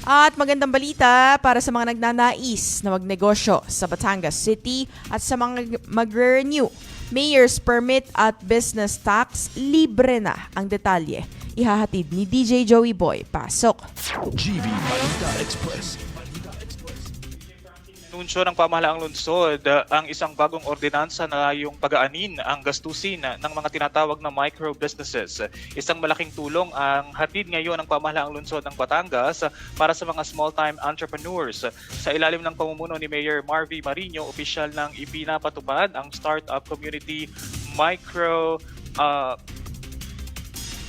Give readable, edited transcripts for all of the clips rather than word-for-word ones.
At magandang balita para sa mga nagnanais na magnegosyo sa Batangas City at sa mga magre-renew. Mayor's permit at business tax, libre na ang detalye. Ihahatid ni DJ Joey Boy. Pasok! GV Balita Express. Anunsyo ng pamahalaang lungsod ang isang bagong ordinansa na yung pag-aanin ang gastusin ng mga tinatawag na micro businesses. Isang malaking tulong ang hatid ngayon ng pamahalaang lungsod ng Batangas para sa mga small-time entrepreneurs. Sa ilalim ng pamumuno ni Mayor Marvy Marino, opisyal nang ipinapatupad ang Startup Community Micro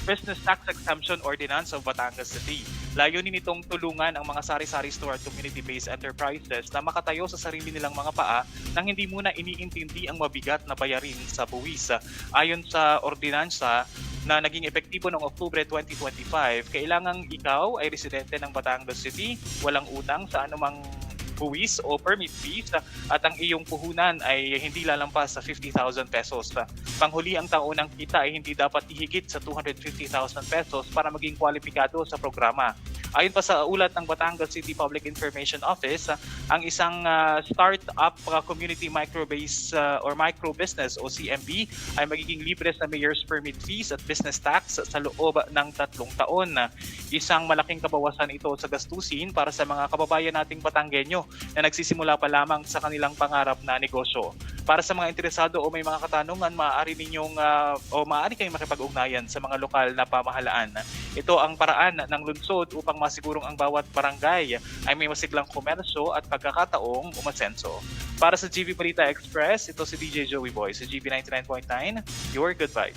Business Tax Exemption Ordinance of Batangas City. Layunin nitong tulungan ang mga sari-sari store at community-based enterprises na makatayo sa sarili nilang mga paa nang hindi muna iniintindi ang mabigat na bayarin sa buwis. Ayon sa ordinansa na naging epektibo noong Oktubre 2025, kailangang ikaw ay residente ng Batangas City, walang utang sa anumang buwis o permit fees at ang iyong puhunan ay hindi lalampas sa 50,000 pesos. Panghuli, ang taunang kita ay hindi dapat ihigit sa 250,000 pesos para maging kwalipikado sa programa. Ayon pa sa ulat ng Batangas City Public Information Office, ang isang start-up community micro-base or micro-business o CMB ay magiging libre sa mayor's permit fees at business tax sa loob ng 3 taon. Isang malaking kabawasan ito sa gastusin para sa mga kababayan nating Batanggenyo na nagsisimula pa lamang sa kanilang pangarap na negosyo. Para sa mga interesado o may mga katanungan, maaari kayong makipag-ugnayan sa mga lokal na pamahalaan. Ito ang paraan ng lungsod upang masigurong ang bawat barangay ay may masiglang komersyo at pagkakataong umasenso. Para sa GV Balita Express, ito si DJ Joey Boy sa GV 99.9, your good vibe.